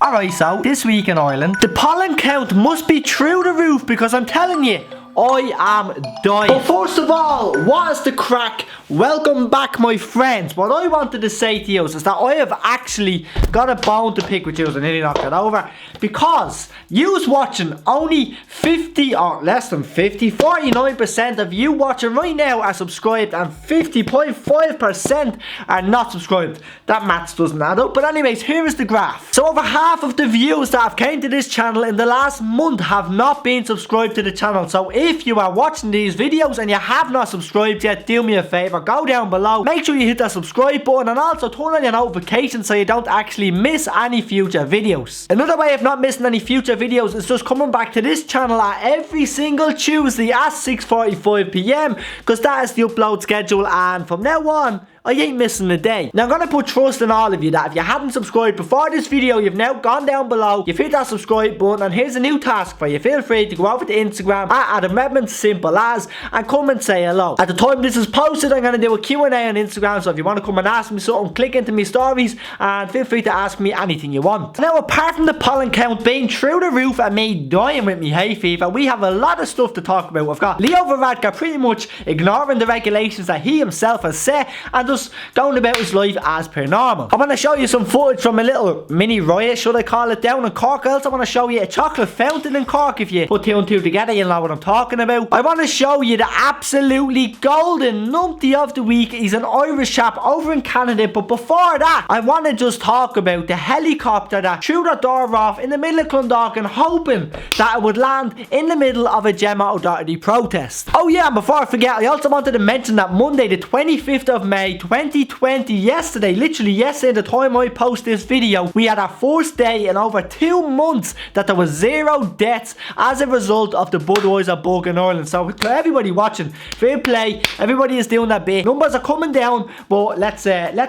Alright, so this week in Ireland, the pollen count must be through the roof because I'm telling you, I am dying. But first of all, what is the crack? Welcome back, my friends. What I wanted to say to you is that I have actually got a bone to pick with you, and I nearly knocked it over, because you's watching only 50 or less than 50, 49% of you watching right now are subscribed and 50.5% are not subscribed. That maths doesn't add up. But anyways, here is the graph. So over half of the views that have came to this channel in the last month have not been subscribed to the channel. So if you are watching these videos and you have not subscribed yet, do me a favour, go down below, make sure you hit that subscribe button and also turn on your notifications so you don't actually miss any future videos. Another way of not missing any future videos is just coming back to this channel at every single Tuesday at 6:45 PM, because that is the upload schedule, and from now on I ain't missing a day. Now I'm going to put trust in all of you that if you hadn't subscribed before this video, you've now gone down below, you've hit that subscribe button, and here's a new task for you. Feel free to go over to Instagram at Redmond, simple as, and come and say hello. At the time this is posted, I'm going to do a Q&A on Instagram, so if you want to come and ask me something, click into my stories and feel free to ask me anything you want. Now apart from the pollen count being through the roof and me dying with me hay fever, we have a lot of stuff to talk about. We've got Leo Varadkar pretty much ignoring the regulations that he himself has set and just going about his life as per normal. I want to show you some footage from a little mini riot, should I call it, down in Cork. I also want to show you a chocolate fountain in Cork. If you put two and two together, you'll know what I'm talking about. I want to show you the absolutely golden numpty of the week. He's an Irish chap over in Canada, but before that, I want to just talk about the helicopter that threw that door off in the middle of Clondalkin, hoping that it would land in the middle of a Gemma O'Doherty protest. Oh yeah, and before I forget, I also wanted to mention that Monday the 25th of May 2020, yesterday, literally yesterday, the time I post this video, we had our first day in over 2 months that there was 0 deaths as a result of the Budweiser bug in Ireland. So to everybody watching, fair play, everybody is doing that bit. Numbers are coming down, but let's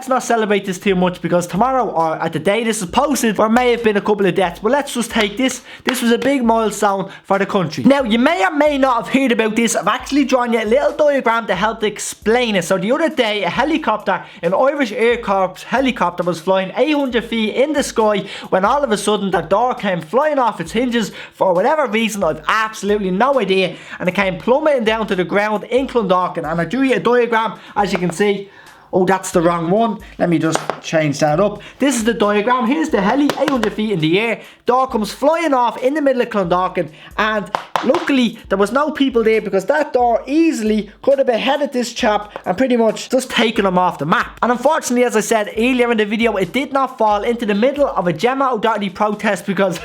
not celebrate this too much, because tomorrow, or at the day this is posted, there may have been a couple of deaths. But let's just take this was a big milestone for the country. Now you may or may not have heard about this. I've actually drawn you a little diagram to help to explain it. So the other day, a helicopter, an Irish Air Corps helicopter, was flying 800 feet in the sky when all of a sudden the door came flying off its hinges for whatever reason. I've absolutely no idea, and it came plummeting down to the ground in Clondalkin. And I drew you a diagram, as you can see. Oh, that's the wrong one. Let me just change that up. This is the diagram. Here's the heli, 800 feet in the air. Door comes flying off in the middle of Clondalkin, and luckily there was no people there, because that door easily could have beheaded this chap and pretty much just taken him off the map. And unfortunately, as I said earlier in the video, it did not fall into the middle of a Gemma O'Doherty protest, because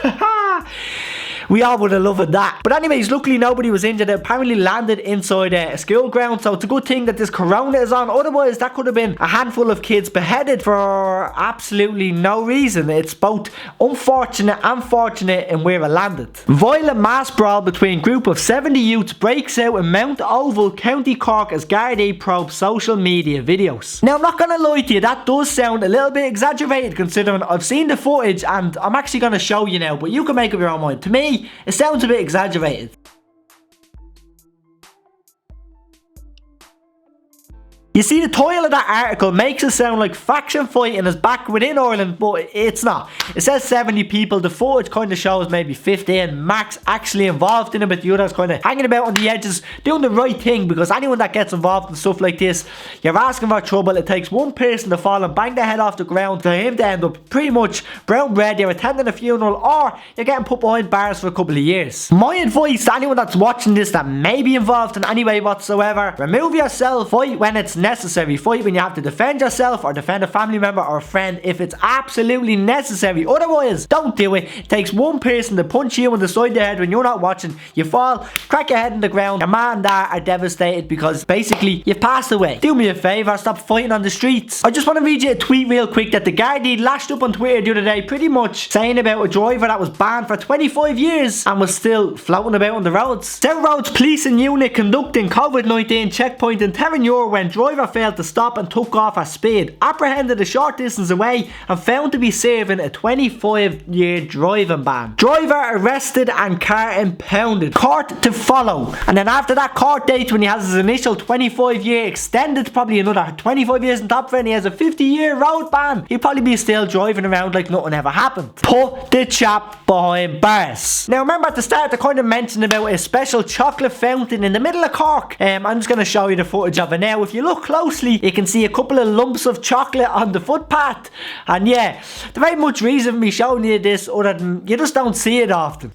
we all would have loved that. But anyways, luckily nobody was injured. It apparently landed inside a school ground, so it's a good thing that this corona is on. Otherwise, that could have been a handful of kids beheaded for absolutely no reason. It's both unfortunate and fortunate in where it landed. Violent mass brawl between group of 70 youths breaks out in Mount Oval, County Cork, as Gardai probes social media videos. Now, I'm not going to lie to you, that does sound a little bit exaggerated, considering I've seen the footage and I'm actually going to show you now, but you can make up your own mind. To me, it sounds a bit exaggerated. You see, the title of that article makes it sound like faction fighting is back within Ireland, but it's not. It says 70 people. The footage kind of shows maybe 15 max actually involved in it, but the others kind of hanging about on the edges, doing the right thing, because anyone that gets involved in stuff like this, you're asking for trouble. It takes one person to fall and bang their head off the ground for him to end up pretty much brown bread. You're attending a funeral, or you're getting put behind bars for a couple of years. My advice to anyone that's watching this that may be involved in any way whatsoever: remove yourself, fight when it's necessary, fight when you have to defend yourself or defend a family member or a friend if it's absolutely necessary. Otherwise, don't do it. It takes one person to punch you in the side of the head when you're not watching. You fall, crack your head in the ground, your mom and dad are devastated because basically you've passed away. Do me a favour, stop fighting on the streets. I just want to read you a tweet real quick that the Gardai lashed up on Twitter the other day, pretty much saying about a driver that was banned for 25 years and was still floating about on the roads. South Roads Policing Unit conducting COVID-19 checkpoint in Terranure when drivers driver failed to stop and took off at speed, apprehended a short distance away and found to be serving a 25-year driving ban. Driver arrested and car impounded. Court to follow. And then after that court date, when he has his initial 25-year extended to probably another 25 years on top of it, and he has a 50-year road ban, he'll probably be still driving around like nothing ever happened. Put the chap behind bars. Now remember at the start I kind of mentioned about a special chocolate fountain in the middle of Cork. I'm just going to show you the footage of it now. If you look closely, you can see a couple of lumps of chocolate on the footpath. And yeah, there ain't much reason for me showing you this other than you just don't see it often.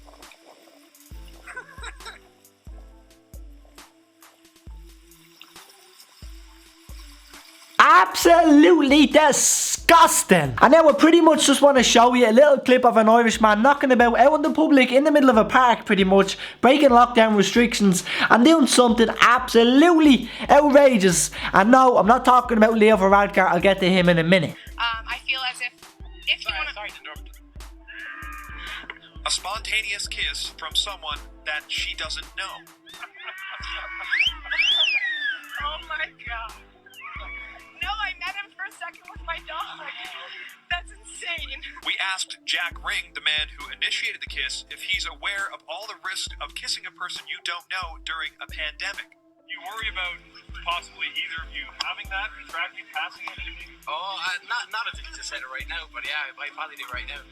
Absolutely disgusting. And now I pretty much just want to show you a little clip of an Irishman knocking about out in the public in the middle of a park, pretty much breaking lockdown restrictions and doing something absolutely outrageous. And no, I'm not talking about Leo Varadkar. I'll get to him in a minute. I feel as if you want to... Sorry to interrupt. A spontaneous kiss from someone that she doesn't know. Oh my god. No, I met him for a second with my dog. That's insane. We asked Jack Ring, the man who initiated the kiss, if he's aware of all the risk of kissing a person you don't know during a pandemic. You worry about possibly either of you having that, contracting, passing it? Oh, not as you just said it right now, but yeah, I probably do right now.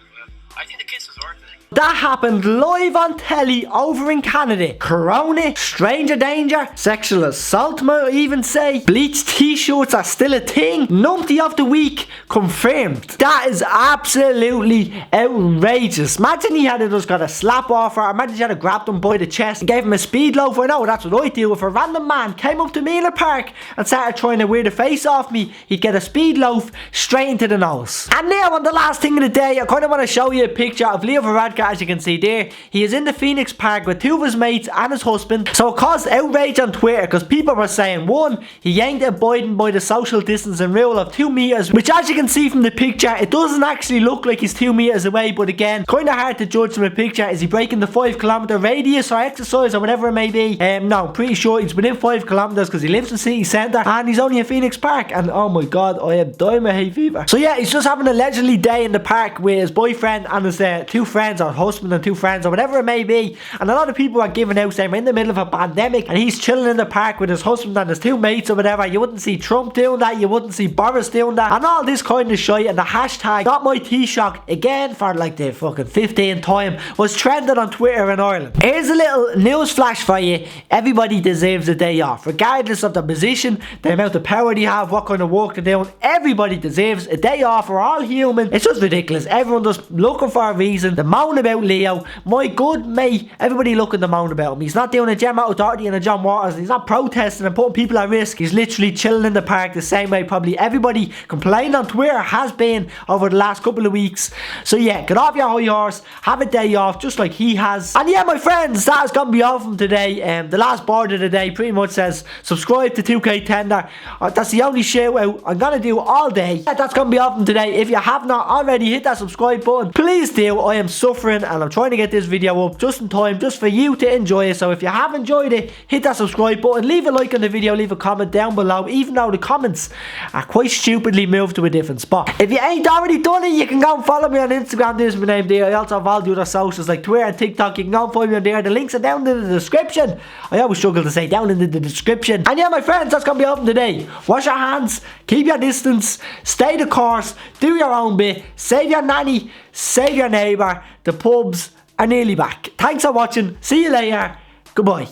I think the kiss was worth it. That happened live on telly over in Canada. Corona, stranger danger, sexual assault might even say. Bleached t-shirts are still a thing. Numpty of the week confirmed. That is absolutely outrageous. Imagine he had just got a slap off her. Imagine he had grabbed him by the chest and gave him a speed loaf. I know that's what I do. If a random man came up to me in a park and started trying to wear the face off me, he'd get a speed loaf straight into the nose. And now on the last thing of the day, I kind of want to show you a picture of Leo Varadkar. As you can see there, he is in the Phoenix Park with two of his mates and his husband. So it caused outrage on Twitter because people were saying, one, he ain't abiding by the social distancing rule of 2 meters, which as you can see from the picture, it doesn't actually look like he's 2 meters away, but again, kind of hard to judge from a picture. Is he breaking the 5-kilometer radius or exercise or whatever it may be? No, I'm pretty sure he's within 5 kilometers because he lives in city centre and he's only in Phoenix Park. And oh my god, I am dying of hay fever. So yeah, he's just having a leisurely day in the park with his boyfriend and his two friends, or husband and two friends, or whatever it may be. And a lot of people are giving out saying we're in the middle of a pandemic and he's chilling in the park with his husband and his two mates or whatever. You wouldn't see Trump doing that, you wouldn't see Boris doing that, and all this kind of shit. And the hashtag Not My Taoiseach, again for like the fucking 15th time, was trending on Twitter in Ireland. Here's a little news flash for you. Everybody deserves a day off, regardless of the position, the amount of power they have, what kind of work they're doing. Everybody deserves a day off. We're all human. It's just ridiculous. Everyone just looking for a reason to moan about Leo. My good mate, everybody looking to moan about him. He's not doing a Gemma O'Doherty and a John Waters. He's not protesting and putting people at risk. He's literally chilling in the park the same way probably everybody complaining on Twitter has been over the last couple of weeks. So yeah, get off your high horse, have a day off just like he has. And yeah, my friends, that is going to be all from today. The last board of the day pretty much says subscribe to 2K Tender. That's the only shout out I'm going to do all day. That's going to be all from today. If you have not already hit that subscribe button, please do. I am suffering and I'm trying to get this video up just in time, just for you to enjoy it. So if you have enjoyed it, hit that subscribe button, leave a like on the video, leave a comment down below, even though the comments are quite stupidly moved to a different spot. If you ain't already done it, you can go and follow me on Instagram. There's my name there. I also have all the other socials like Twitter and TikTok. You can go and find me on there. The links are down in the description. I always struggle to say down in the description. And yeah, my friends, that's gonna be all from today. Wash your hands, keep your distance, stay the course, do your own bit, save your nanny, save your neighbour. The pubs are nearly back. Thanks for watching. See you later. Goodbye.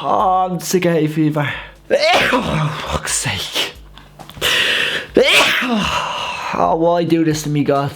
Oh, I'm sick of hay fever. Oh, fuck's sake. Oh, why do this to me, God?